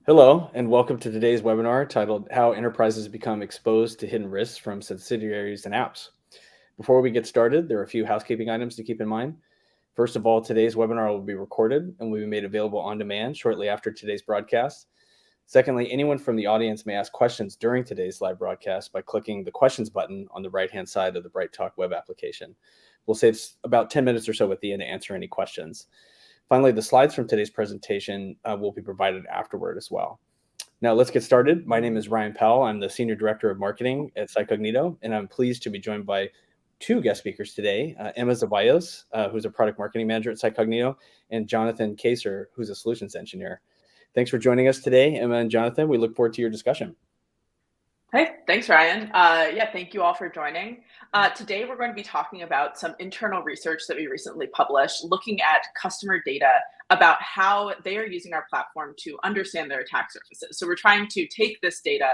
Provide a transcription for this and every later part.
Hello, and welcome to today's webinar titled How Enterprises Become Exposed to Hidden Risks from Subsidiaries and Apps. Before we get started, there are a few housekeeping items to keep in mind. First of all, today's webinar will be recorded and will be made available on demand shortly after today's broadcast. Secondly, anyone from the audience may ask questions during today's live broadcast by clicking the questions button on the right-hand side of the BrightTalk web application. We'll save about 10 minutes or so at the end to answer any questions. Finally, the slides from today's presentation will be provided afterward as well. Now let's get started. My name is Ryan Powell. I'm the Senior Director of Marketing at CyCognito, and I'm pleased to be joined by two guest speakers today, Emma Zaballos, who's a Product Marketing Manager at CyCognito, and Jonathan Keÿzer, who's a Solutions Engineer. Thanks for joining us today, Emma and Jonathan. We look forward to your discussion. Hey, thanks, Ryan. Thank you all for joining. Today, we're going to be talking about some internal research that we recently published, looking at customer data about how they are using our platform to understand their attack surfaces. So we're trying to take this data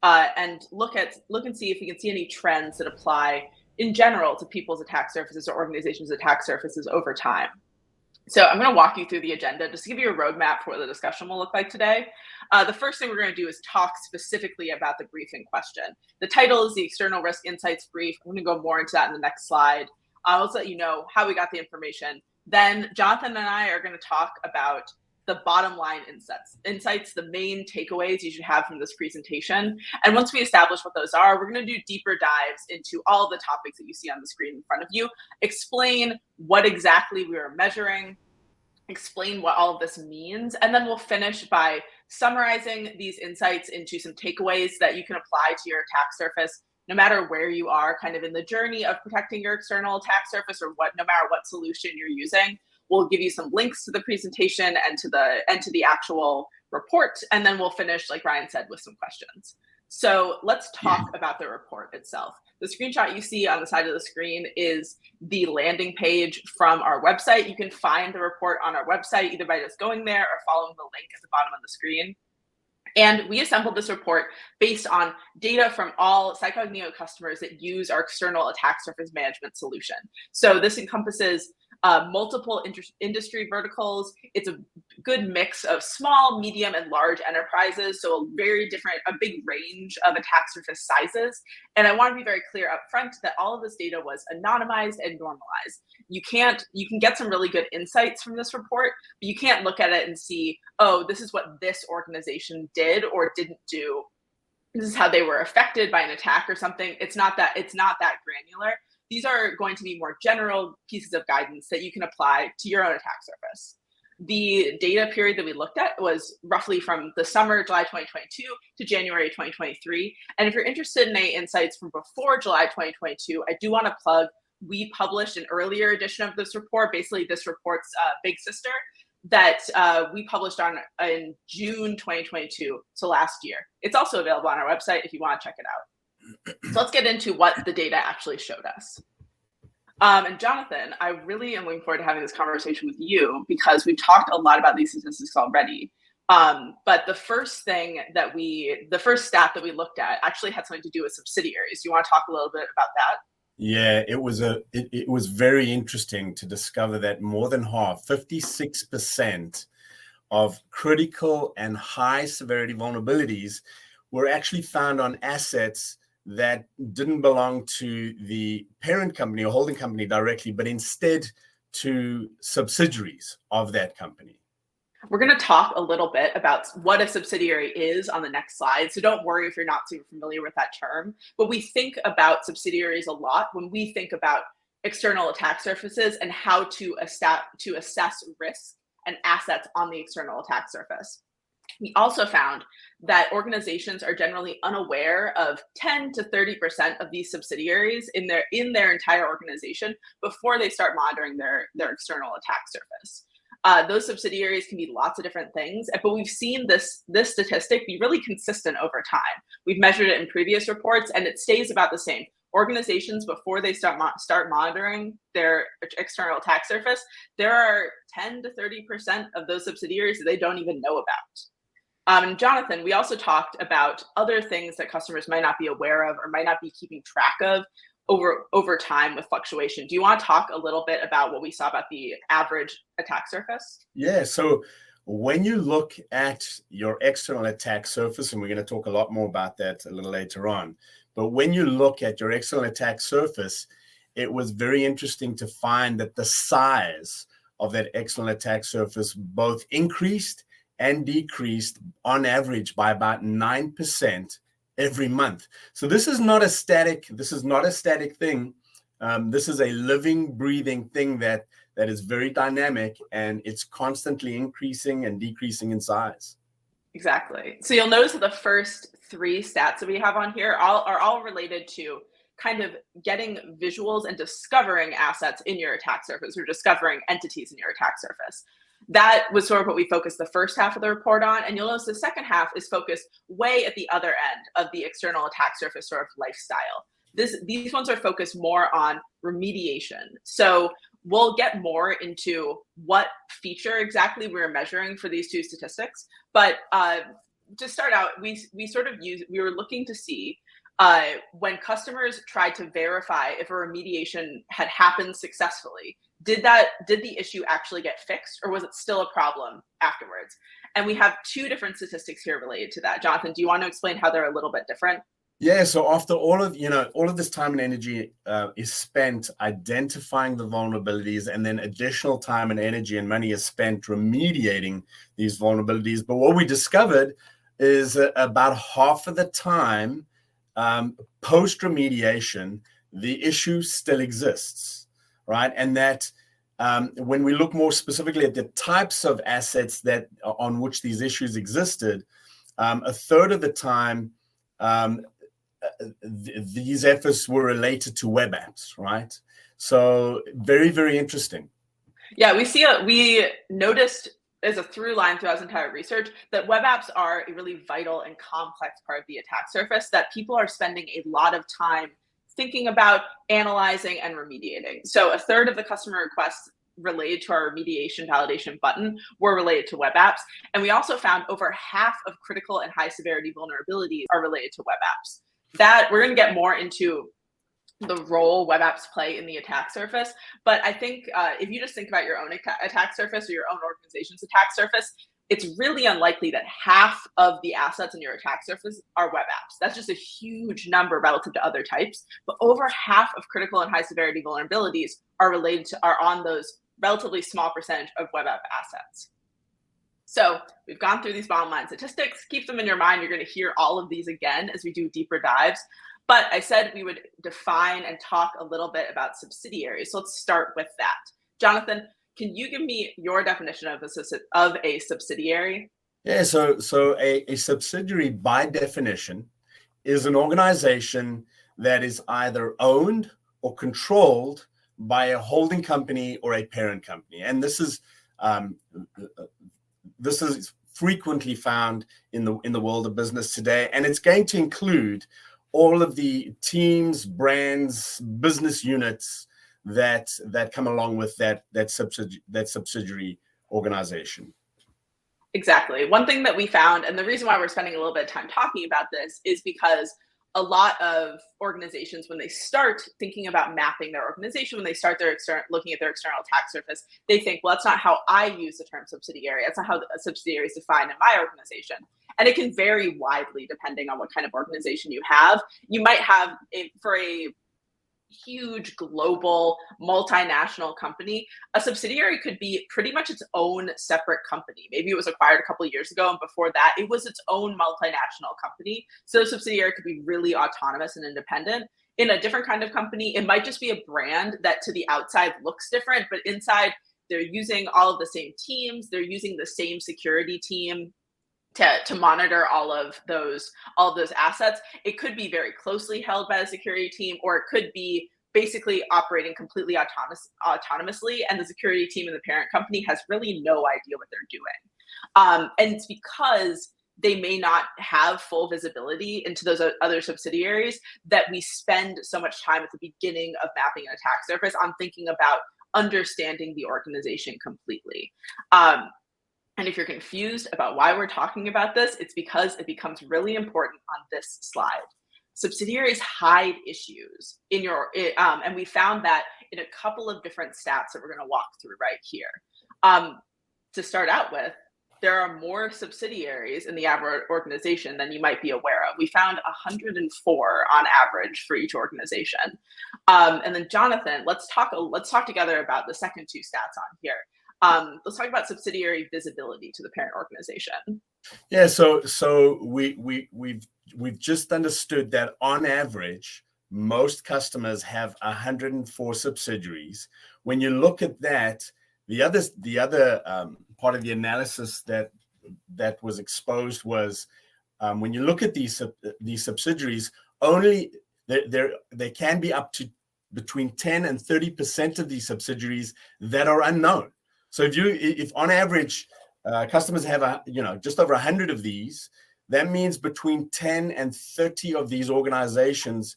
and look and see if we can see any trends that apply in general to people's attack surfaces or organizations' attack surfaces over time. So I'm going to walk you through the agenda just to give you a roadmap for what the discussion will look like today. The first thing we're going to do is talk specifically about the brief in question. The title is the External Risk Insights Brief. I'm going to go more into that in the next slide. I'll also let you know how we got the information. Then Jonathan and I are going to talk about the bottom line insights, the main takeaways you should have from this presentation. And once we establish what those are, we're going to do deeper dives into all the topics that you see on the screen in front of you, explain what exactly we are measuring, explain what all of this means, and then we'll finish by summarizing these insights into some takeaways that you can apply to your attack surface, no matter where you are kind of in the journey of protecting your external attack surface, or no matter what solution you're using. We'll give you some links to the presentation and to the actual report, and then we'll finish, like Ryan said, with some questions. So let's talk about the report itself. The screenshot you see on the side of the screen is the landing page from our website. You can find the report on our website either by just going there or following the link at the bottom of the screen. And we assembled this report based on data from all CyCognito customers that use our external attack surface management solution. So this encompasses multiple industry verticals. It's a good mix of small, medium, and large enterprises. So a big range of attack surface sizes. And I want to be very clear up front that all of this data was anonymized and normalized. You can get some really good insights from this report, but you can't look at it and see, oh, this is what this organization did or didn't do. This is how they were affected by an attack or something. It's not that granular. These are going to be more general pieces of guidance that you can apply to your own attack surface. The data period that we looked at was roughly from the summer, July 2022 to January 2023. And if you're interested in any insights from before July 2022, I do want to plug, we published an earlier edition of this report, basically this report's big sister, that we published in June 2022, so last year. It's also available on our website if you want to check it out. So let's get into what the data actually showed us. And Jonathan, I really am looking forward to having this conversation with you because we've talked a lot about these statistics already. But the first stat that we looked at actually had something to do with subsidiaries. Do you want to talk a little bit about that? Yeah, it was very interesting to discover that more than half, 56% of critical and high severity vulnerabilities were actually found on assets that didn't belong to the parent company or holding company directly, but instead to subsidiaries of that company. We're going to talk a little bit about what a subsidiary is on the next slide. So don't worry if you're not super familiar with that term. But we think about subsidiaries a lot when we think about external attack surfaces and how to assess risk and assets on the external attack surface. We also found that organizations are generally unaware of 10 to 30% of these subsidiaries in their entire organization before they start monitoring their external attack surface. Those subsidiaries can be lots of different things, but we've seen this statistic be really consistent over time. We've measured it in previous reports, and it stays about the same. Organizations, before they start monitoring their external attack surface, there are 10 to 30% of those subsidiaries that they don't even know about. And Jonathan, we also talked about other things that customers might not be aware of or might not be keeping track of over time with fluctuation. Do you want to talk a little bit about what we saw about the average attack surface? Yeah, so when you look at your external attack surface, and we're going to talk a lot more about that a little later on, but when you look at your external attack surface, it was very interesting to find that the size of that external attack surface both increased and decreased on average by about 9% every month. So this is not a static thing. This is a living, breathing thing that is very dynamic, and it's constantly increasing and decreasing in size. Exactly. So you'll notice that the first three stats that we have on here are all related to kind of getting visuals and discovering assets in your attack surface, or discovering entities in your attack surface. That was sort of what we focused the first half of the report on. And you'll notice the second half is focused way at the other end of the external attack surface sort of lifestyle. These ones are focused more on remediation. So we'll get more into what feature exactly we're measuring for these two statistics. But to start out, we were looking to see when customers tried to verify if a remediation had happened successfully, did the issue actually get fixed, or was it still a problem afterwards? And we have two different statistics here related to that. Jonathan, do you want to explain how they're a little bit different? Yeah, so after all of this time and energy is spent identifying the vulnerabilities, and then additional time and energy and money is spent remediating these vulnerabilities. But what we discovered is about half of the time post remediation, the issue still exists, right? And that when we look more specifically at the types of assets that on which these issues existed, a third of the time, these efforts were related to web apps, right? So very, very interesting. Yeah, we noticed as a through line throughout this entire research that web apps are a really vital and complex part of the attack surface that people are spending a lot of time thinking about, analyzing, and remediating. So a third of the customer requests related to our remediation validation button were related to web apps. And we also found over half of critical and high severity vulnerabilities are related to web apps. That we're going to get more into the role web apps play in the attack surface. But I think if you just think about your own attack surface or your own organization's attack surface, it's really unlikely that half of the assets in your attack surface are web apps. That's just a huge number relative to other types. But over half of critical and high severity vulnerabilities are on those relatively small percentage of web app assets. So we've gone through these bottom line statistics. Keep them in your mind. You're going to hear all of these again as we do deeper dives. But I said we would define and talk a little bit about subsidiaries. So let's start with that. Jonathan, can you give me your definition of a subsidiary? Yeah, so a subsidiary by definition is an organization that is either owned or controlled by a holding company or a parent company. And this is frequently found in the world of business today, and it's going to include all of the teams, brands, business units that come along with that subsidiary organization. Exactly. One thing that we found, and the reason why we're spending a little bit of time talking about this, is because a lot of organizations, when they start thinking about mapping their organization, when they start looking at their external attack surface, they think, well, that's not how I use the term subsidiary. That's not how a subsidiary is defined in my organization. And it can vary widely depending on what kind of organization you have. You might have, for a huge global multinational company, a subsidiary could be pretty much its own separate company. Maybe it was acquired a couple of years ago, and before that it was its own multinational company. So a subsidiary could be really autonomous and independent. In a different kind of company, it might just be a brand that to the outside looks different, but inside they're using all of the same teams, they're using the same security team to monitor all of those assets. It could be very closely held by a security team, or it could be basically operating completely autonomously, and the security team in the parent company has really no idea what they're doing. And it's because they may not have full visibility into those other subsidiaries that we spend so much time at the beginning of mapping an attack surface on thinking about understanding the organization completely. And if you're confused about why we're talking about this, it's because it becomes really important on this slide. Subsidiaries hide issues in and we found that in a couple of different stats that we're going to walk through right here. To start out with, there are more subsidiaries in the average organization than you might be aware of. We found 104 on average for each organization. And then Jonathan, let's talk together about the second two stats on here. Let's talk about subsidiary visibility to the parent organization. Yeah, so we've just understood that on average, most customers have 104 subsidiaries. When you look at that, the other part of the analysis that was exposed was when you look at these subsidiaries, only there can be up to between 10 and 30% of these subsidiaries that are unknown. So if on average customers have just over 100 of these, that means between 10 and 30 of these organizations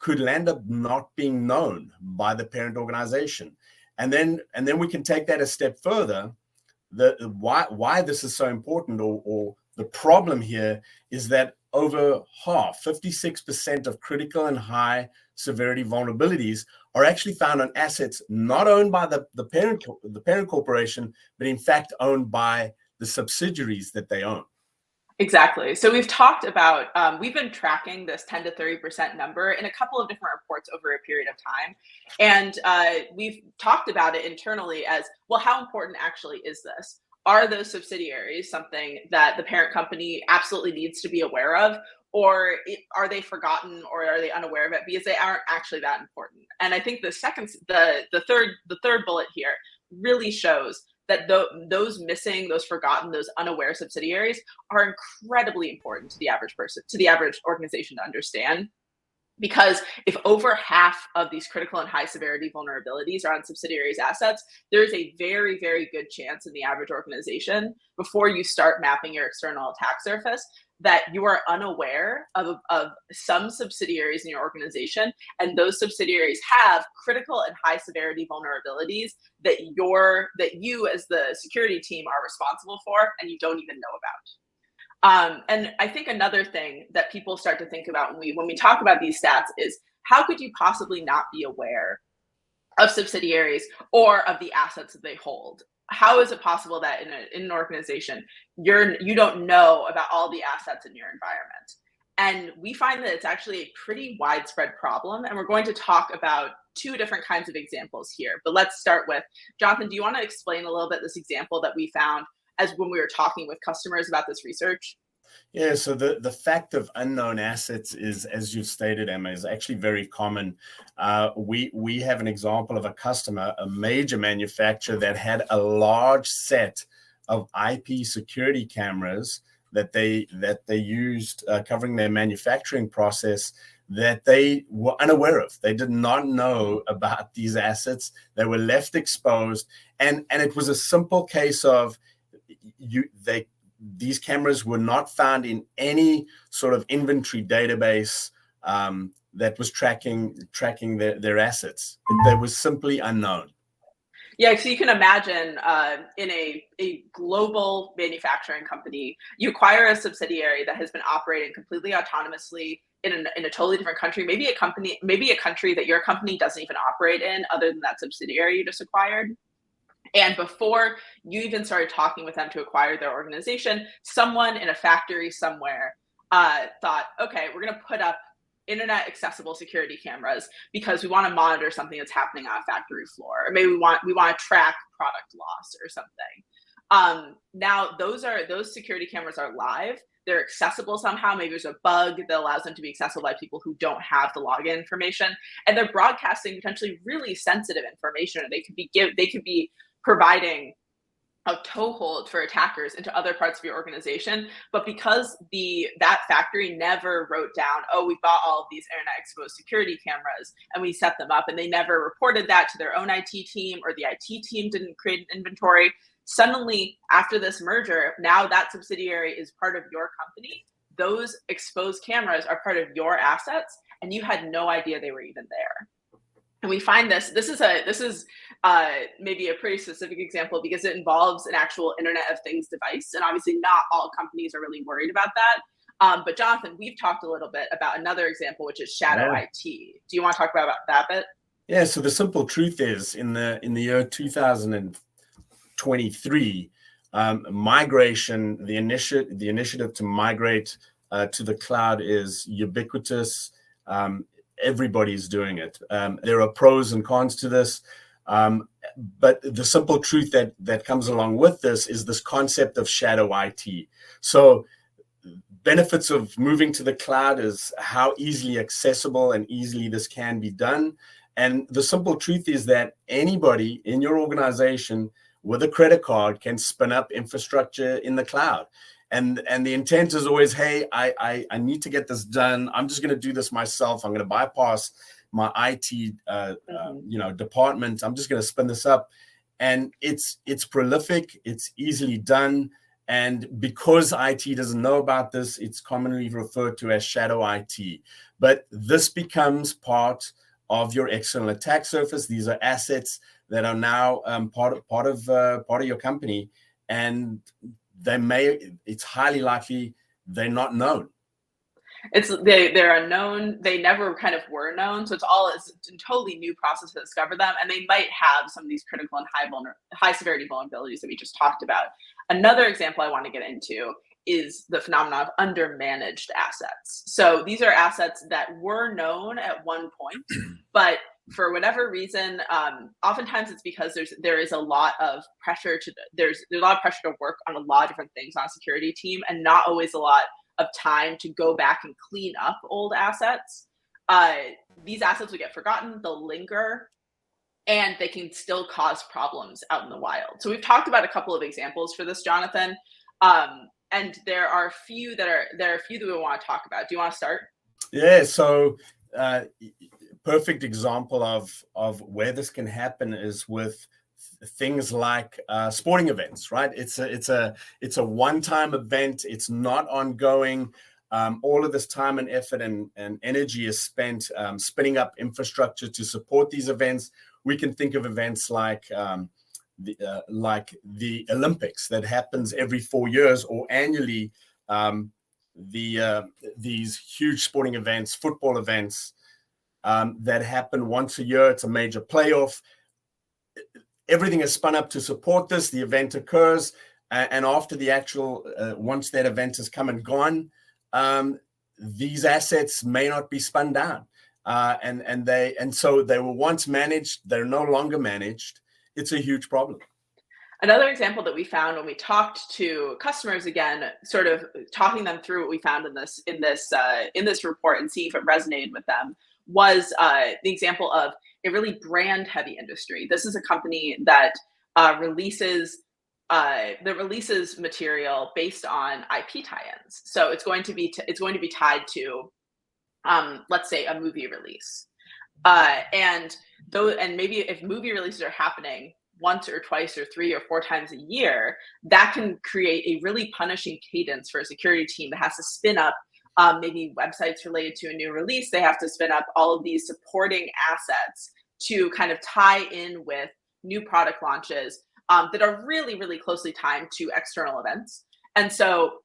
could end up not being known by the parent organization. And then we can take that a step further. Why this is so important, or the problem here, is that over half, 56% of critical and high severity vulnerabilities are actually found on assets not owned by the parent corporation, but in fact owned by the subsidiaries that they own. Exactly. So we've talked about, we've been tracking this 10 to 30% number in a couple of different reports over a period of time. And we've talked about it internally as, well, how important actually is this? Are those subsidiaries something that the parent company absolutely needs to be aware of? Or are they forgotten, or are they unaware of it because they aren't actually that important? And I think the third bullet here really shows that those missing, those forgotten, those unaware subsidiaries are incredibly important to the average person, to the average organization to understand. Because if over half of these critical and high severity vulnerabilities are on subsidiaries' assets, there's a very, very good chance in the average organization, before you start mapping your external attack surface, that you are unaware of some subsidiaries in your organization, and those subsidiaries have critical and high severity vulnerabilities that you as the security team are responsible for, and you don't even know about. And I think another thing that people start to think about when we talk about these stats is, how could you possibly not be aware of subsidiaries or of the assets that they hold? How is it possible that in an organization you don't know about all the assets in your environment? And we find that it's actually a pretty widespread problem. And we're going to talk about two different kinds of examples here. But let's start with, Jonathan, do you want to explain a little bit this example that we found as when we were talking with customers about this research? Yeah, so the fact of unknown assets is, as you've stated, Emma, is actually very common. We have an example of a customer, a major manufacturer, that had a large set of IP security cameras that they used covering their manufacturing process, that they were unaware of. They did not know about these assets. They were left exposed, and it was a simple case of these cameras were not found in any sort of inventory database that was tracking their assets. They were simply unknown. Yeah, so you can imagine in a global manufacturing company, you acquire a subsidiary that has been operating completely autonomously in a totally different country, maybe a country that your company doesn't even operate in, other than that subsidiary you just acquired. And before you even started talking with them to acquire their organization, someone in a factory somewhere thought, okay, we're going to put up internet accessible security cameras because we want to monitor something that's happening on a factory floor, or maybe we want to track product loss or something. Now those security cameras are live. They're accessible somehow. Maybe there's a bug that allows them to be accessible by people who don't have the login information, and they're broadcasting potentially really sensitive information. Or they could be providing a toehold for attackers into other parts of your organization. But because that factory never wrote down, oh, we bought all of these internet exposed security cameras and we set them up, and they never reported that to their own IT team, or the IT team didn't create an inventory, suddenly after this merger, now that subsidiary is part of your company. Those exposed cameras are part of your assets, and you had no idea they were even there. And we find this is maybe a pretty specific example because it involves an actual Internet of Things device. And obviously not all companies are really worried about that. But Jonathan, we've talked a little bit about another example, which is shadow IT. Do you want to talk about that bit? Yeah, so the simple truth is, in the year 2023, Migration, the initiative to migrate to the cloud is ubiquitous. Everybody's doing it. There are pros and cons to this. But the simple truth that comes along with this is this concept of shadow IT. So benefits of moving to the cloud is how easily accessible and easily this can be done. And the simple truth is that anybody in your organization with a credit card can spin up infrastructure in the cloud. And the intent is always, hey, I need to get this done. I'm just going to do this myself. I'm going to bypass my IT department. I'm just going to spin this up. And it's prolific. It's easily done. And because IT doesn't know about this, it's commonly referred to as shadow IT. But this becomes part of your external attack surface. These are assets that are now part of your company, and it's highly likely they're not known. They're unknown. They never kind of were known. So it's a totally new process to discover them. And they might have some of these critical and high severity vulnerabilities that we just talked about. Another example I want to get into is the phenomenon of undermanaged assets. So these are assets that were known at one point, but for whatever reason, oftentimes it's because there is a lot of pressure there's a lot of pressure to work on a lot of different things on a security team, and not always a lot of time to go back and clean up old assets. These assets will get forgotten, they'll linger, and they can still cause problems out in the wild. So we've talked about a couple of examples for this, Jonathan, and there are a few that we want to talk about. Do you want to start? Yeah. So perfect example of where this can happen is with things like sporting events, right? It's a one-time event. It's not ongoing. All of this time and effort and energy is spent spinning up infrastructure to support these events. We can think of events like the Olympics that happens every 4 years, or annually, these huge sporting events, football events that happen once a year. It's a major playoff. Everything is spun up to support this. The event occurs, and after the actual, once that event has come and gone, these assets may not be spun down, and so they were once managed. They're no longer managed. It's a huge problem. Another example that we found when we talked to customers, again, sort of talking them through what we found in this report and see if it resonated with them, was the example of a really brand heavy industry. This is a company that releases material based on IP tie-ins. So it's going to be tied to, let's say, a movie release, and maybe if movie releases are happening once or twice or 3 or 4 times a year, that can create a really punishing cadence for a security team that has to spin up maybe websites related to a new release. They have to spin up all of these supporting assets to kind of tie in with new product launches that are really, really closely timed to external events. And so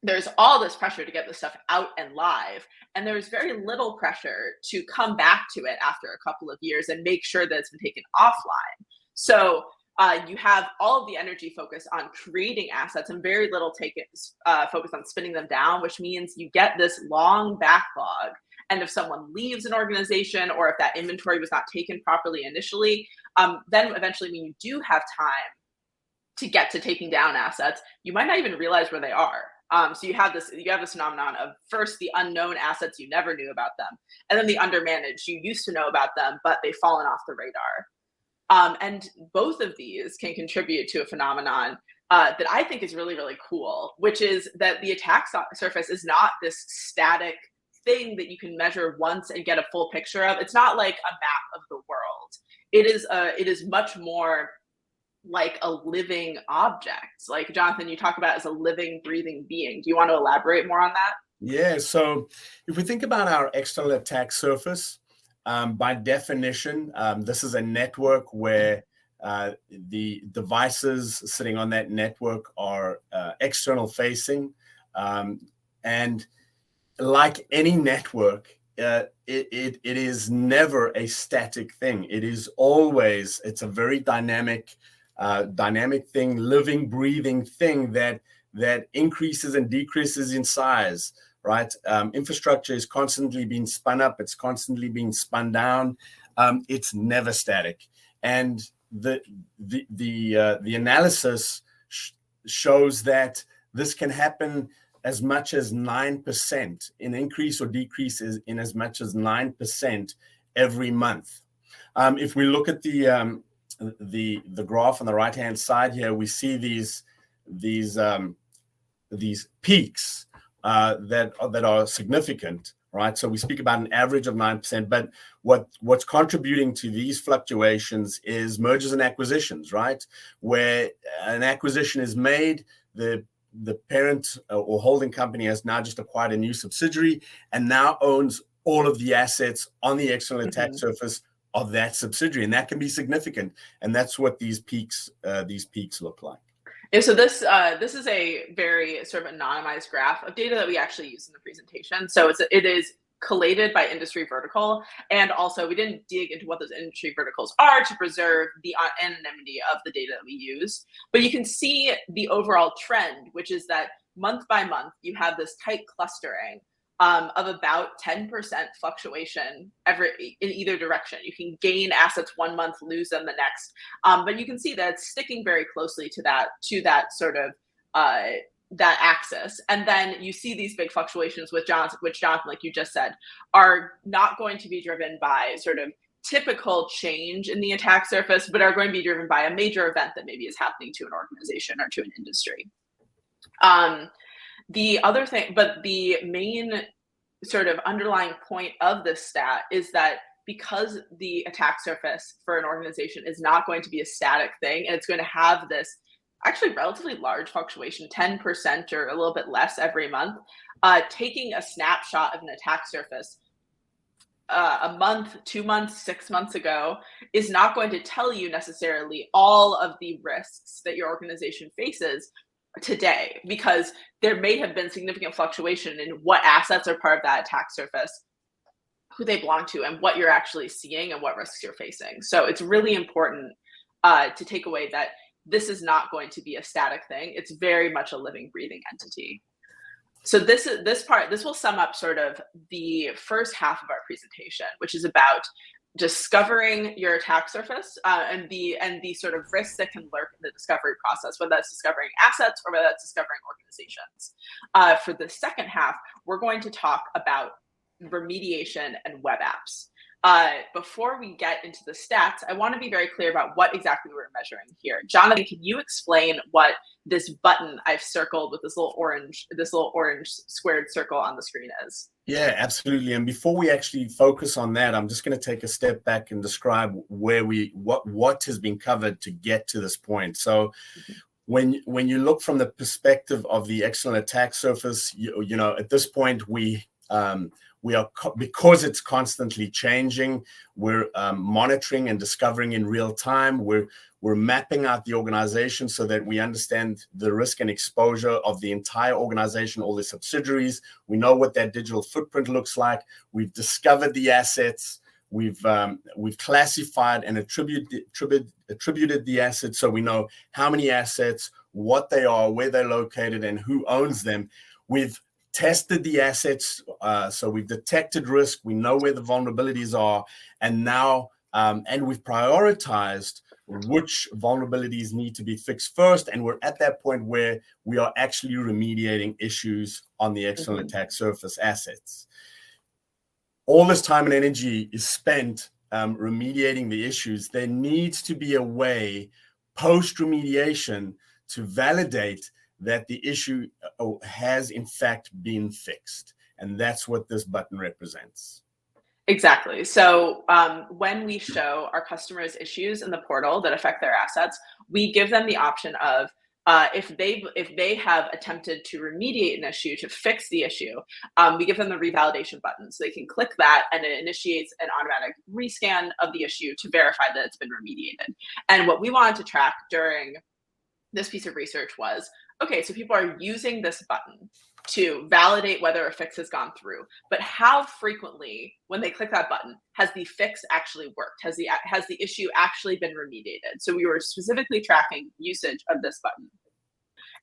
there's all this pressure to get this stuff out and live, and there's very little pressure to come back to it after a couple of years and make sure that it's been taken offline. So you have all of the energy focused on creating assets and very little focus on spinning them down, which means you get this long backlog. And if someone leaves an organization, or if that inventory was not taken properly initially, then eventually when you do have time to get to taking down assets, you might not even realize where they are. So you have this phenomenon of, first, the unknown assets, you never knew about them, and then the undermanaged, you used to know about them, but they've fallen off the radar. And both of these can contribute to a phenomenon that I think is really, really cool, which is that the attack surface is not this static thing that you can measure once and get a full picture of. It's not like a map of the world. It is much more like a living object. Like, Jonathan, you talk about as a living, breathing being. Do you want to elaborate more on that? Yeah. So if we think about our external attack surface, by definition, this is a network where the devices sitting on that network are external facing. And like any network, it is never a static thing. It's a very dynamic dynamic thing, living, breathing thing that increases and decreases in size, right? Infrastructure is constantly being spun up. It's constantly being spun down. It's never static. And the analysis shows that this can happen as much as 9%, an increase or decrease in as much as 9% every month. If we look at the graph on the right-hand side here, we see these peaks that are significant, right? So we speak about an average of 9%, but what's contributing to these fluctuations is mergers and acquisitions, right? Where an acquisition is made, the parent or holding company has now just acquired a new subsidiary and now owns all of the assets on the external attack surface of that subsidiary, and that can be significant. And that's what these peaks look like. Yeah, so this is a very sort of anonymized graph of data that we actually use in the presentation. So it is collated by industry vertical, and also we didn't dig into what those industry verticals are to preserve the anonymity of the data that we use. But you can see the overall trend, which is that month by month you have this tight clustering of about 10% fluctuation in either direction. You can gain assets one month, lose them the next, but you can see that it's sticking very closely to that sort of that axis. And then you see these big fluctuations which Jonathan, like you just said, are not going to be driven by sort of typical change in the attack surface, but are going to be driven by a major event that maybe is happening to an organization or to an industry. The other thing, but the main sort of underlying point of this stat is that because the attack surface for an organization is not going to be a static thing, and it's going to have this actually relatively large fluctuation, 10% or a little bit less every month, taking a snapshot of an attack surface a month, 2 months, 6 months ago is not going to tell you necessarily all of the risks that your organization faces today, because there may have been significant fluctuation in what assets are part of that attack surface, who they belong to, and what you're actually seeing and what risks you're facing. So it's really important to take away that this is not going to be a static thing. It's very much a living, breathing entity. So this will sum up sort of the first half of our presentation, which is about discovering your attack surface and the sort of risks that can lurk in the discovery process, whether that's discovering assets or whether that's discovering organizations. For the second half, we're going to talk about remediation and web apps. Before we get into the stats, I want to be very clear about what exactly we're measuring here. Jonathan, can you explain what this button I've circled with this little orange squared circle on the screen is? Yeah, absolutely. And before we actually focus on that, I'm just going to take a step back and describe what has been covered to get to this point. So when you look from the perspective of the external attack surface, you know, at this point we are, because it's constantly changing, we're monitoring and discovering in real time. We're mapping out the organization so that we understand the risk and exposure of the entire organization, all the subsidiaries. We know what that digital footprint looks like. We've discovered the assets. We've classified and attributed the assets, so we know how many assets, what they are, where they're located, and who owns them. We've tested the assets, so we've detected risk. We know where the vulnerabilities are, and now and we've prioritized which vulnerabilities need to be fixed first, and we're at that point where we are actually remediating issues on the external attack surface assets. All this time and energy is spent remediating the issues. There needs to be a way post-remediation to validate that the issue has in fact been fixed. And that's what this button represents. Exactly. So when we show our customers issues in the portal that affect their assets, we give them the option of if they have attempted to remediate an issue, to fix the issue, we give them the revalidation button. So they can click that and it initiates an automatic rescan of the issue to verify that it's been remediated. And what we wanted to track during this piece of research was okay, so people are using this button to validate whether a fix has gone through, but how frequently, when they click that button, has the fix actually worked? Has the issue actually been remediated? So we were specifically tracking usage of this button.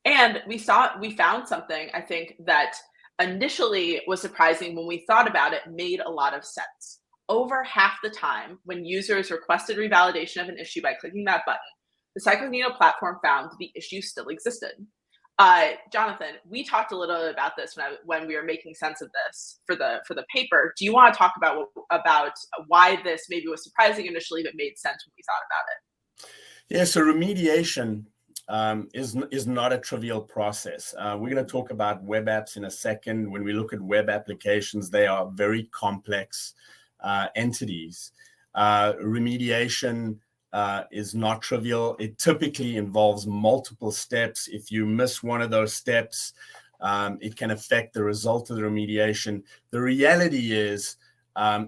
And we found something, I think, that initially was surprising when we thought about it, made a lot of sense. Over half the time, when users requested revalidation of an issue by clicking that button, the CyCognito platform found the issue still existed. Jonathan, we talked a little bit about this when we were making sense of this for the paper. Do you want to talk about why this maybe was surprising initially, but made sense when we thought about it? Yeah, so remediation is not a trivial process. We're going to talk about web apps in a second. When we look at web applications, they are very complex entities. Remediation is not trivial. It typically involves multiple steps. If you miss one of those steps, it can affect the result of the remediation. The reality is,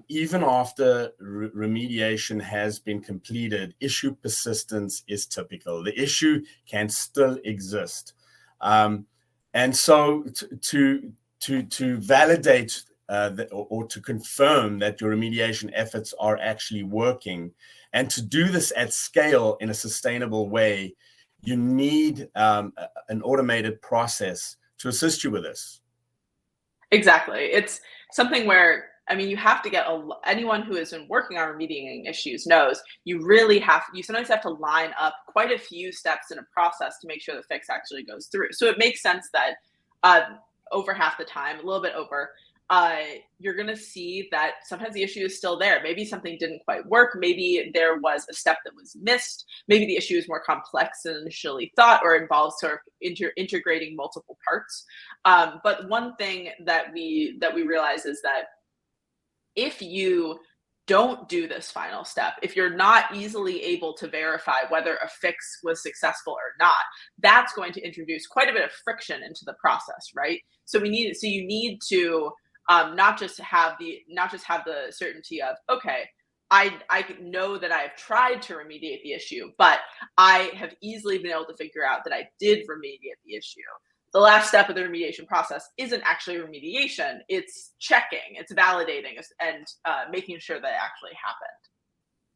even after remediation has been completed, issue persistence is typical. The issue can still exist. And so to validate or to confirm that your remediation efforts are actually working, and to do this at scale in a sustainable way, you need an automated process to assist you with this. Exactly. It's something where, I mean, you have to get anyone who has been working on remediating issues knows you sometimes have to line up quite a few steps in a process to make sure the fix actually goes through. So it makes sense that over half the time, a little bit over, you're going to see that sometimes the issue is still there. Maybe something didn't quite work. Maybe there was a step that was missed. Maybe the issue is more complex than initially thought, or involves sort of integrating multiple parts. But one thing that we realize is that if you don't do this final step, if you're not easily able to verify whether a fix was successful or not, that's going to introduce quite a bit of friction into the process, right? So you need to not just have the certainty of, okay, I know that I have tried to remediate the issue, but I have easily been able to figure out that I did remediate the issue. The last step of the remediation process isn't actually remediation, it's checking, it's validating, and making sure that it actually happened.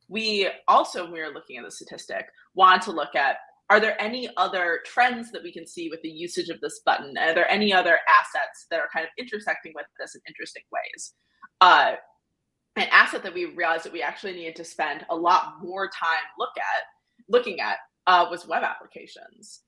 We also, when we were looking at the statistic, want to look at, are there any other trends that we can see with the usage of this button? Are there any other assets that are kind of intersecting with this in interesting ways? An asset that we realized that we actually needed to spend a lot more time looking at was web applications.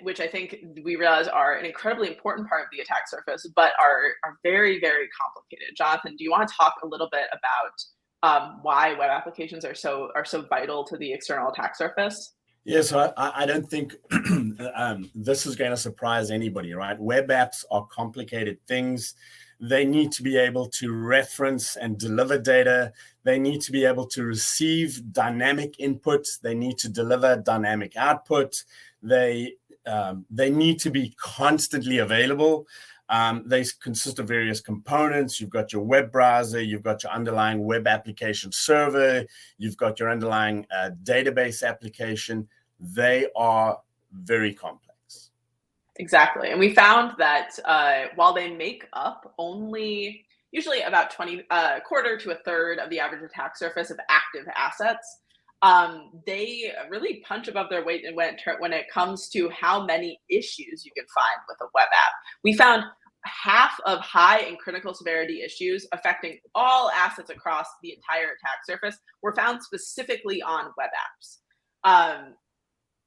Which I think we realize are an incredibly important part of the attack surface, but are very, very complicated. Jonathan, do you want to talk a little bit about why web applications are so vital to the external attack surface? Yeah, so I don't think this is going to surprise anybody, right? Web apps are complicated things. They need to be able to reference and deliver data. They need to be able to receive dynamic input. They need to deliver dynamic output. They need to be constantly available. They consist of various components. You've got your web browser, you've got your underlying web application server, you've got your underlying database application. They are very complex. Exactly. And we found that while they make up only usually about quarter to a third of the average attack surface of active assets, they really punch above their weight when it comes to how many issues you can find with a web app. We found half of high and critical severity issues affecting all assets across the entire attack surface were found specifically on web apps.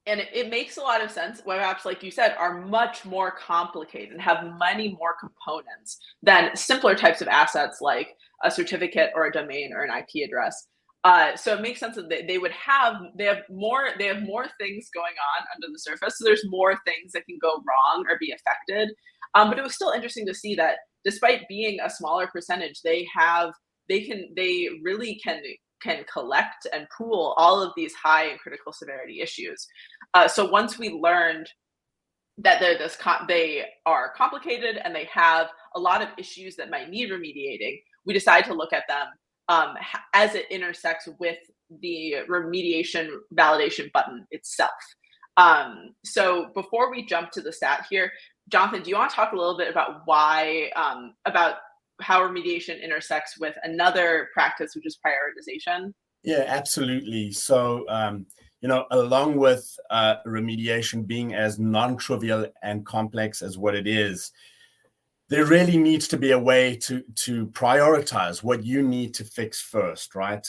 And it makes a lot of sense. Web apps, like you said, are much more complicated and have many more components than simpler types of assets like a certificate or a domain or an IP address. So it makes sense that they have more things going on under the surface. So there's more things that can go wrong or be affected. But it was still interesting to see that despite being a smaller percentage, they really can collect and pool all of these high and critical severity issues. So once we learned that they are complicated and they have a lot of issues that might need remediating, we decided to look at them as it intersects with the remediation validation button itself. So before we jump to the stat here, Jonathan, do you want to talk a little bit about why, about how remediation intersects with another practice, which is prioritization? Yeah, absolutely. So, along with remediation being as non-trivial and complex as what it is, there really needs to be a way to prioritize what you need to fix first, right?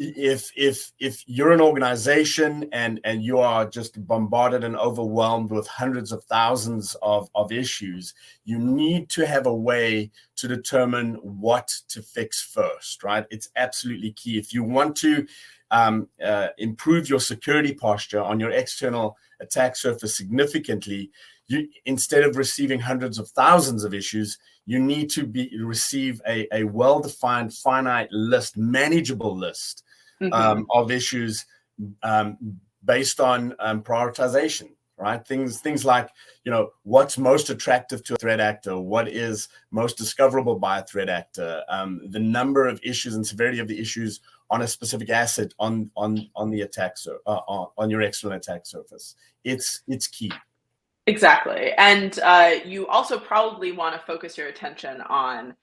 If you're an organization and you are just bombarded and overwhelmed with hundreds of thousands of issues, you need to have a way to determine what to fix first, right? It's absolutely key. If you want to improve your security posture on your external attack surface significantly, instead of receiving hundreds of thousands of issues, you need to receive a well-defined, finite list, manageable list of issues based on prioritization, right? Things like, what's most attractive to a threat actor, what is most discoverable by a threat actor, the number of issues and severity of the issues on a specific asset on the attack on your external attack surface. It's key. Exactly. And you also probably want to focus your attention on,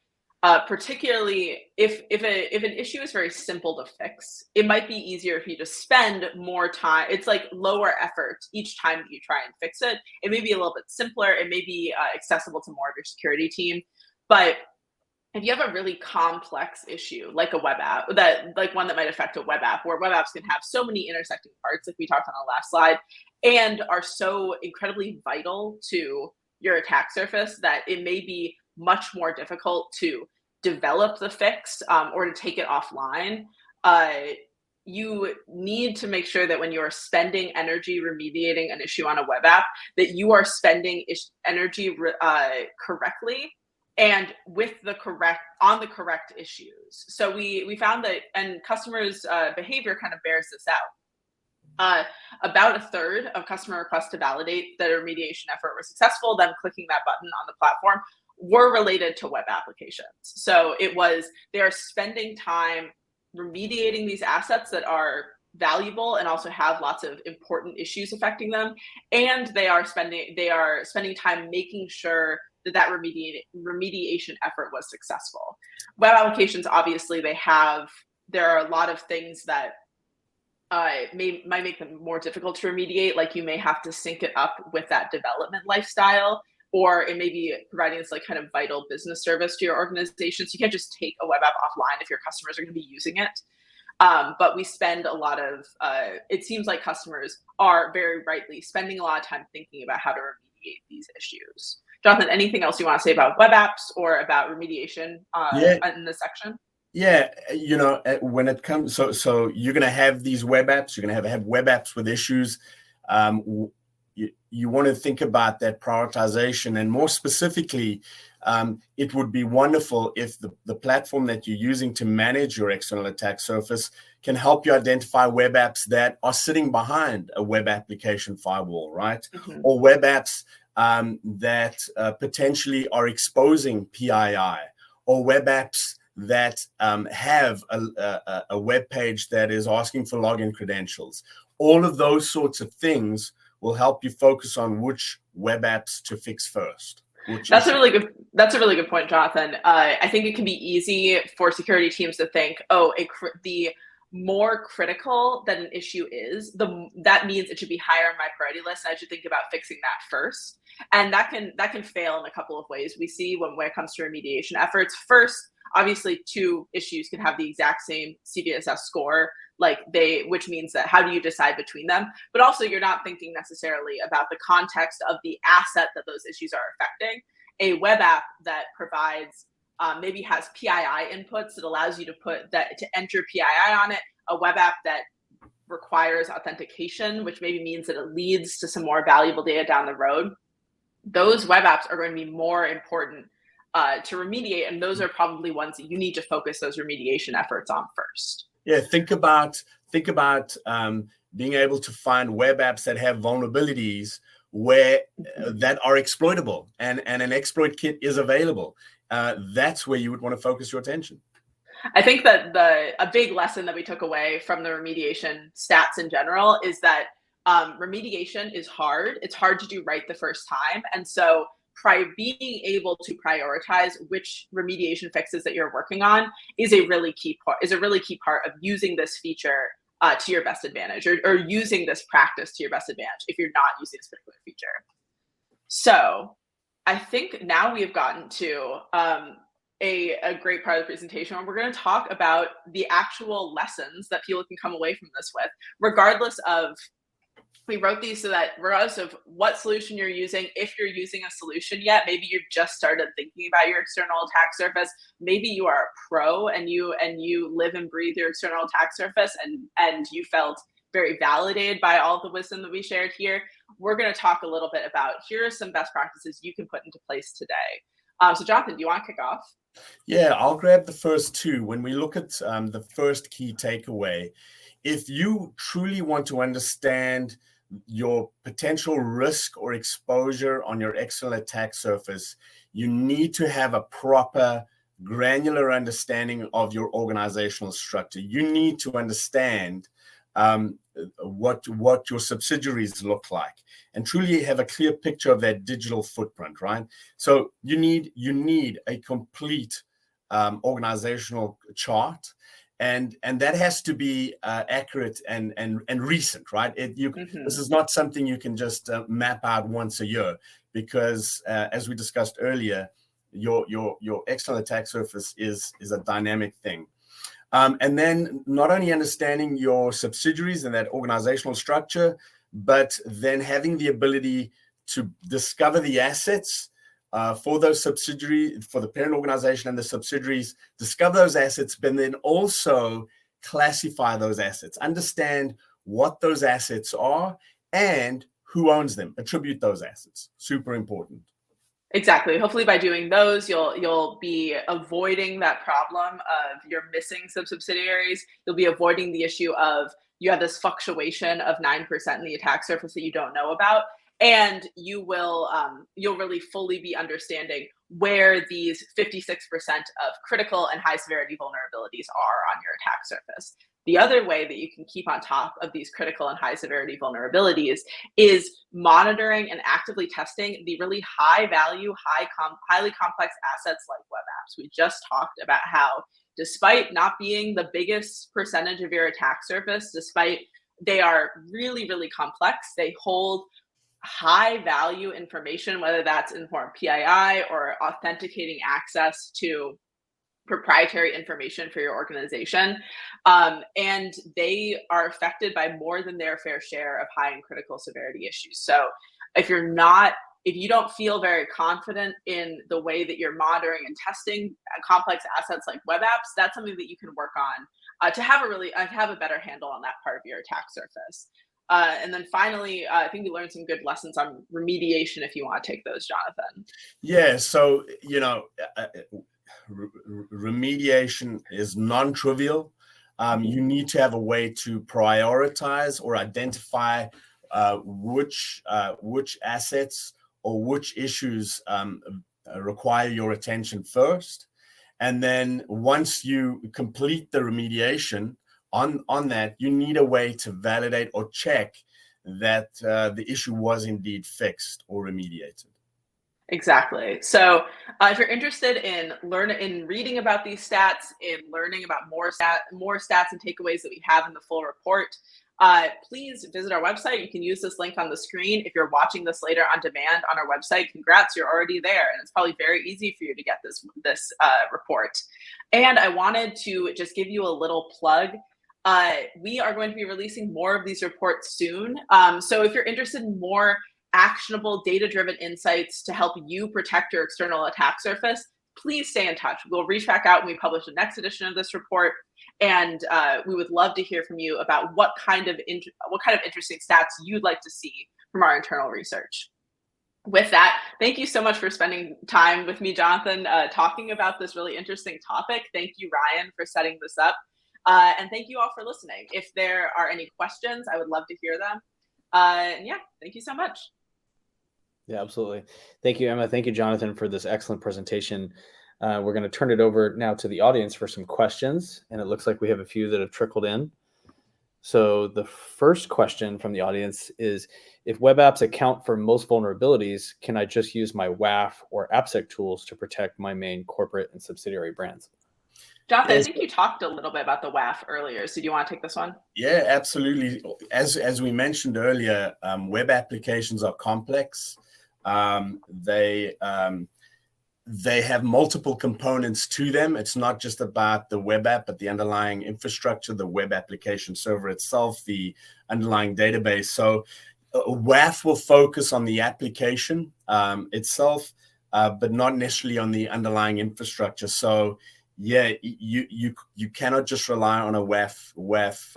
particularly if an issue is very simple to fix, it might be easier if you just spend more time. It's like lower effort each time that you try and fix it. It may be a little bit simpler. It may be accessible to more of your security team. But if you have a really complex issue, like a web app, like one that might affect a web app, where web apps can have so many intersecting parts, like we talked on the last slide, and are so incredibly vital to your attack surface that it may be much more difficult to develop the fix or to take it offline. You need to make sure that when you are spending energy remediating an issue on a web app, that you are spending energy correctly and with the correct issues. So we found that, and customers' behavior kind of bears this out. About a third of customer requests to validate that a remediation effort was successful, them clicking that button on the platform, were related to web applications. So they are spending time remediating these assets that are valuable and also have lots of important issues affecting them, and they are spending time making sure that remediation effort was successful. Web applications, obviously, there are a lot of things that might make them more difficult to remediate. Like you may have to sync it up with that development lifestyle, or it may be providing this like kind of vital business service to your organization. So you can't just take a web app offline if your customers are going to be using it. But we spend a lot of, it seems like customers are very rightly spending a lot of time thinking about how to remediate these issues. Jonathan, anything else you want to say about web apps or about remediation in this section? Yeah, when it comes, so you're going to have these web apps, you're going to have web apps with issues. You want to think about that prioritization, and more specifically, it would be wonderful if the platform that you're using to manage your external attack surface can help you identify web apps that are sitting behind a web application firewall, right? Mm-hmm. Or web apps that potentially are exposing PII, or web apps that have a web page that is asking for login credentials. All of those sorts of things will help you focus on which web apps to fix first. That's a really good point, Jonathan. I think it can be easy for security teams to think, the more critical that an issue is, that means it should be higher on my priority list, and I should think about fixing that first. And that can fail in a couple of ways. We see when it comes to remediation efforts. First, obviously, two issues can have the exact same CVSS score, which means that how do you decide between them? But also, you're not thinking necessarily about the context of the asset that those issues are affecting. A web app that provides maybe has PII inputs that allows you to enter PII on it. A web app that requires authentication, which maybe means that it leads to some more valuable data down the road. Those web apps are going to be more important to remediate, and those are probably ones that you need to focus those remediation efforts on first. Yeah, think about being able to find web apps that have vulnerabilities that are exploitable, and an exploit kit is available. That's where you would want to focus your attention. I think that a big lesson that we took away from the remediation stats in general is that remediation is hard. It's hard to do right the first time. And so being able to prioritize which remediation fixes that you're working on is a really key part of using this feature to your best advantage, or using this practice to your best advantage if you're not using this particular feature. So I think now we have gotten to a great part of the presentation where we're going to talk about the actual lessons that people can come away from this with, regardless of, we wrote these so that regardless of what solution you're using, if you're using a solution yet, maybe you've just started thinking about your external attack surface, maybe you are a pro and you live and breathe your external attack surface, and you felt very validated by all the wisdom that we shared here. We're going to talk a little bit about, here are some best practices you can put into place today. So Jonathan, do you want to kick off? Yeah, I'll grab the first two. When we look at the first key takeaway, if you truly want to understand your potential risk or exposure on your external attack surface, you need to have a proper granular understanding of your organizational structure. You need to understand what your subsidiaries look like, and truly have a clear picture of that digital footprint, right? So you need a complete organizational chart, and that has to be accurate and recent, right? This is not something you can just map out once a year, because as we discussed earlier, your external attack surface is a dynamic thing. And then not only understanding your subsidiaries and that organizational structure, but then having the ability to discover the assets for those subsidiaries, for the parent organization and the subsidiaries, discover those assets, but then also classify those assets, understand what those assets are and who owns them, attribute those assets. Super important. Exactly. Hopefully by doing those, you'll be avoiding that problem of you're missing some subsidiaries. You'll be avoiding the issue of you have this fluctuation of 9% in the attack surface that you don't know about. And you'll really fully be understanding where these 56% of critical and high severity vulnerabilities are on your attack surface. The other way that you can keep on top of these critical and high severity vulnerabilities is monitoring and actively testing the really high value, highly complex assets like web apps. We just talked about how, despite not being the biggest percentage of your attack surface, despite they are really, really complex, they hold high value information, whether that's in form of PII or authenticating access to proprietary information for your organization. And they are affected by more than their fair share of high and critical severity issues. So if you don't feel very confident in the way that you're monitoring and testing complex assets like web apps, that's something that you can work on to have a better handle on that part of your attack surface. And then finally, I think we learned some good lessons on remediation, if you want to take those, Jonathan. Yeah, so, remediation is non-trivial. You need to have a way to prioritize or identify which assets or which issues require your attention first. And then once you complete the remediation on that, you need a way to validate or check that the issue was indeed fixed or remediated. Exactly. So if you're interested in reading about these stats, in learning about more stats and takeaways that we have in the full report, please visit our website. You can use this link on the screen. If you're watching this later on demand on our website, congrats, you're already there. And it's probably very easy for you to get this report. And I wanted to just give you a little plug. We are going to be releasing more of these reports soon. So if you're interested in more actionable data-driven insights to help you protect your external attack surface, please stay in touch. We'll reach back out when we publish the next edition of this report, and we would love to hear from you about what kind of interesting stats you'd like to see from our internal research. With that, thank you so much for spending time with me, Jonathan, talking about this really interesting topic. Thank you, Ryan, for setting this up. And thank you all for listening. If there are any questions, I would love to hear them. And yeah, thank you so much. Yeah, absolutely. Thank you, Emma. Thank you, Jonathan, for this excellent presentation. We're going to turn it over now to the audience for some questions. And it looks like we have a few that have trickled in. So the first question from the audience is, if web apps account for most vulnerabilities, can I just use my WAF or AppSec tools to protect my main corporate and subsidiary brands? Jonathan, I Yes. think you talked a little bit about the WAF earlier. So do you want to take this one? Yeah, absolutely. As we mentioned earlier, web applications are complex. They have multiple components to them. It's not just about the web app, but the underlying infrastructure, the web application server itself, the underlying database. So WAF will focus on the application itself, but not necessarily on the underlying infrastructure. So yeah, you cannot just rely on a WAF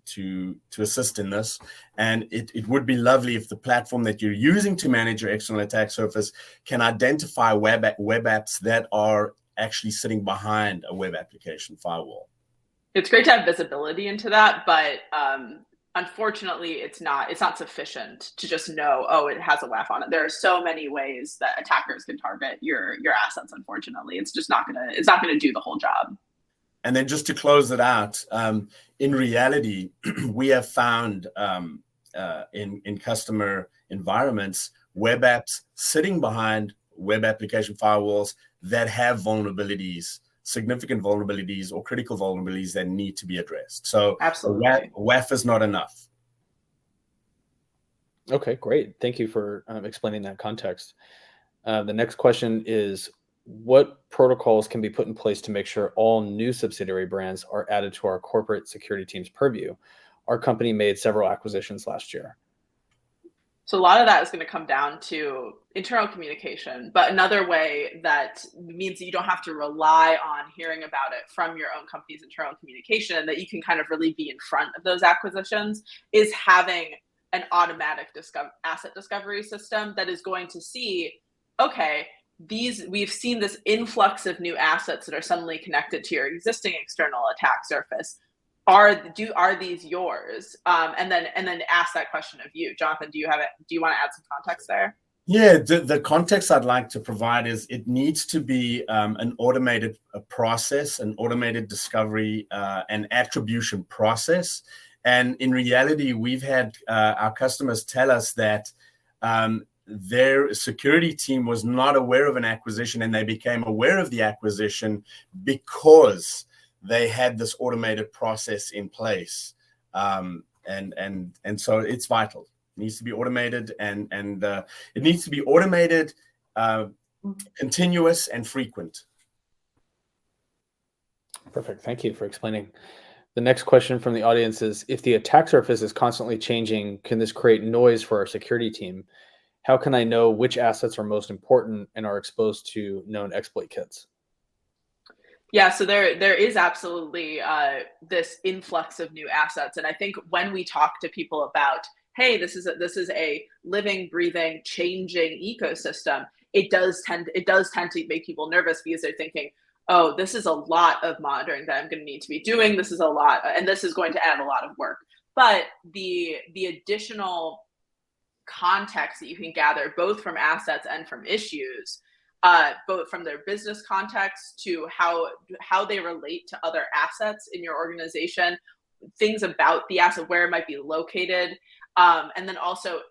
to assist in this. And it would be lovely if the platform that you're using to manage your external attack surface can identify web apps that are actually sitting behind a web application firewall. It's great to have visibility into that, but unfortunately, it's not sufficient to just know, oh, it has a WAF on it. There are so many ways that attackers can target your assets. Unfortunately, it's just not gonna do the whole job. And then just to close it out, in reality, we have found in customer environments, web apps sitting behind web application firewalls that have vulnerabilities, significant vulnerabilities or critical vulnerabilities that need to be addressed. So absolutely, WAF is not enough. Okay, great. Thank you for explaining that context. The next question is, what protocols can be put in place to make sure all new subsidiary brands are added to our corporate security team's purview? Our company made several acquisitions last year. So a lot of that is going to come down to internal communication, but another way that means that you don't have to rely on hearing about it from your own company's internal communication, and that you can kind of really be in front of those acquisitions, is having an automatic asset discovery system that is going to see, okay, we've seen this influx of new assets that are suddenly connected to your existing external attack surface. Are these yours? And then ask that question of you, Jonathan. Do you want to add some context there? Yeah, the context I'd like to provide is it needs to be an automated process, an automated discovery and attribution process. And in reality, we've had our customers tell us that their security team was not aware of an acquisition, and they became aware of the acquisition because they had this automated process in place. And so it's vital. It needs to be automated, and it needs to be automated, continuous and frequent. Perfect. Thank you for explaining. The next question from the audience is, if the attack surface is constantly changing, can this create noise for our security team? How can I know which assets are most important and are exposed to known exploit kits? Yeah, so there is absolutely this influx of new assets, and I think when we talk to people about, hey, this is a living, breathing, changing ecosystem, it does tend to make people nervous, because they're thinking, oh, this is a lot of monitoring that I'm going to need to be doing. This is a lot, and this is going to add a lot of work. But the additional context that you can gather, both from assets and from issues, both from their business context to how they relate to other assets in your organization, things about the asset, where it might be located, and then also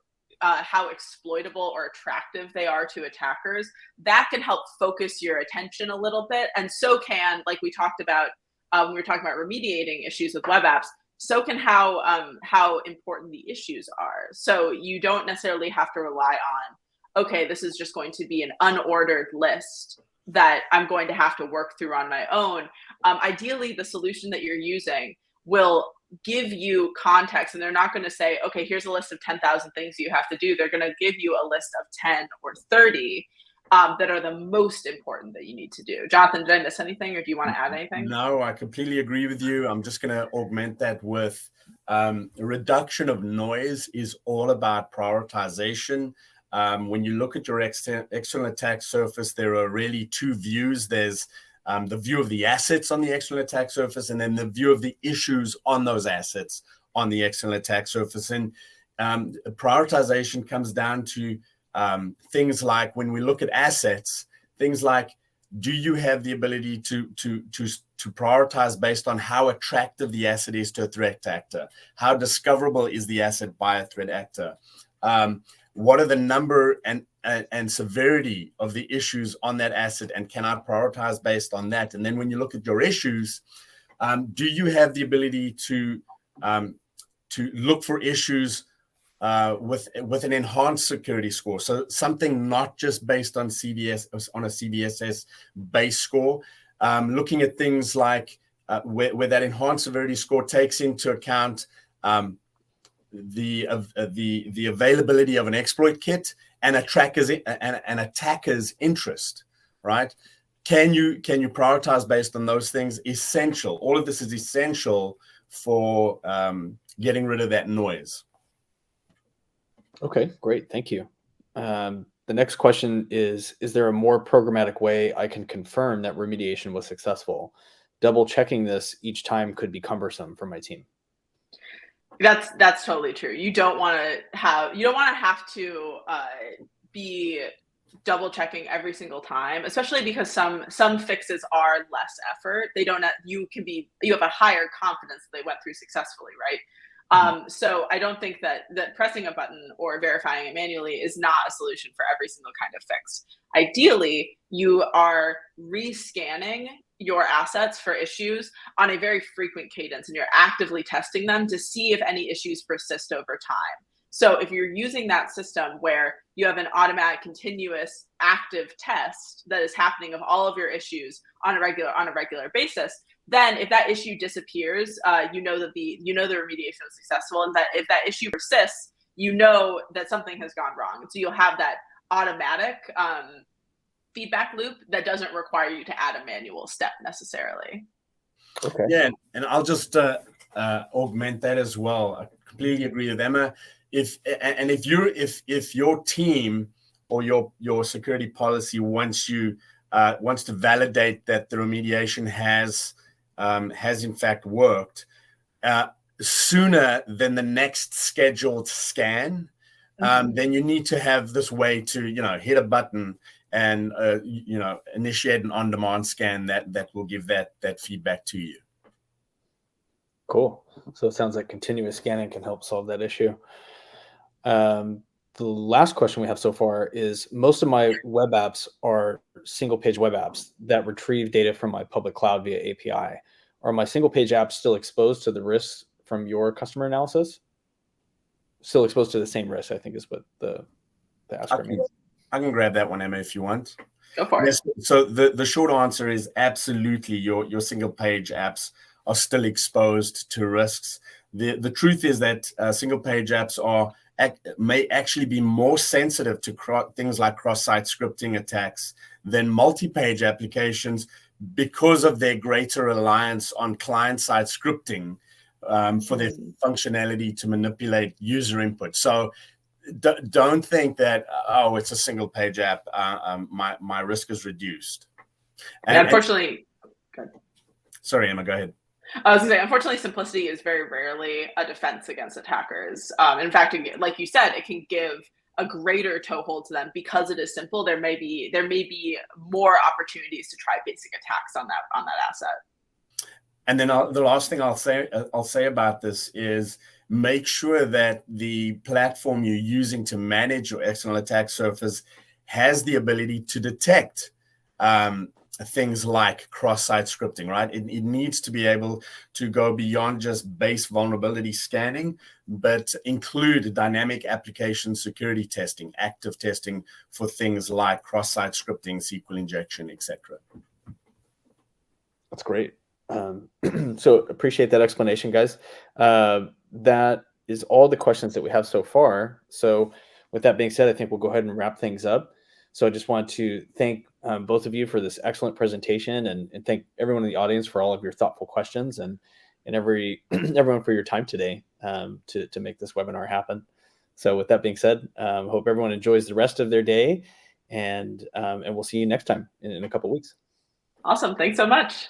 how exploitable or attractive they are to attackers, that can help focus your attention a little bit. And so can, like we talked about when we were talking about remediating issues with web apps, so can how important the issues are. So you don't necessarily have to rely on, okay, this is just going to be an unordered list that I'm going to have to work through on my own. Ideally, the solution that you're using will give you context, and they're not going to say, okay, here's a list of 10,000 things you have to do. They're going to give you a list of 10 or 30 that are the most important that you need to do. Jonathan, did I miss anything, or do you want to add anything? No, I completely agree with you. I'm just going to augment that with reduction of noise is all about prioritization. When you look at your external attack surface, there are really two views. There's the view of the assets on the external attack surface, and then the view of the issues on those assets on the external attack surface. And prioritization comes down to things like, when we look at assets, things like do you have the ability to prioritize based on how attractive the asset is to a threat actor? How discoverable is the asset by a threat actor? What are the number and severity of the issues on that asset, and can I prioritize based on that? And then when you look at your issues, do you have the ability to look for issues with an enhanced security score? So something not just based on on a CVSS base score, looking at things like where that enhanced severity score takes into account the availability of an exploit kit and an attacker's interest, right? Can you prioritize based on those things? Essential. All of this is essential for getting rid of that noise. Okay, great. Thank you. The next question is there a more programmatic way I can confirm that remediation was successful? Double checking this each time could be cumbersome for my team. That's totally true. You don't want to have to be double checking every single time, especially because some fixes are less effort. You have a higher confidence that they went through successfully, right? So I don't think that pressing a button or verifying it manually is not a solution for every single kind of fix. Ideally, you are rescanning your assets for issues on a very frequent cadence, and you're actively testing them to see if any issues persist over time. So if you're using that system where you have an automatic, continuous, active test that is happening of all of your issues on a regular basis, then if that issue disappears, you know the remediation was successful, and that if that issue persists, you know that something has gone wrong. So you'll have that automatic feedback loop that doesn't require you to add a manual step necessarily. Okay. Yeah, and I'll just augment that as well. I completely agree with Emma. If your team or your security policy wants to validate that the remediation has in fact worked sooner than the next scheduled scan, then you need to have this way to hit a button and initiate an on-demand scan that will give that feedback to you. Cool. So it sounds like continuous scanning can help solve that issue. The last question we have so far is, most of my web apps are single page web apps that retrieve data from my public cloud via API. Are my single page apps still exposed to the risks from your customer analysis? Still exposed to the same risk, I think is what the asker means. I can grab that one, Emma, if you want. Go for it. So the short answer is absolutely your single page apps are still exposed to risks. The truth is that single page apps may actually be more sensitive to things like cross-site scripting attacks than multi-page applications because of their greater reliance on client-side scripting for their functionality to manipulate user input. So don't think that, it's a single page app, my risk is reduced. And unfortunately, sorry, Emma, go ahead. I was going to say, unfortunately, simplicity is very rarely a defense against attackers. In fact, like you said, it can give a greater toehold to them because it is simple. There may be more opportunities to try basic attacks on that asset. And then the last thing I'll say about this is, make sure that the platform you're using to manage your external attack surface has the ability to detect things like cross-site scripting, right? It needs to be able to go beyond just base vulnerability scanning, but include dynamic application security testing, active testing for things like cross-site scripting, SQL injection, etc. That's great. So appreciate that explanation, guys. That is all the questions that we have so far. So with that being said, I think we'll go ahead and wrap things up. So I just want to thank both of you for this excellent presentation, and thank everyone in the audience for all of your thoughtful questions, and everyone for your time today to make this webinar happen. So with that being said, hope everyone enjoys the rest of their day, and we'll see you next time in a couple of weeks. Awesome. Thanks so much.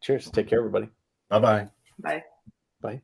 Cheers. Take care, everybody. Bye-bye. Bye. Bye.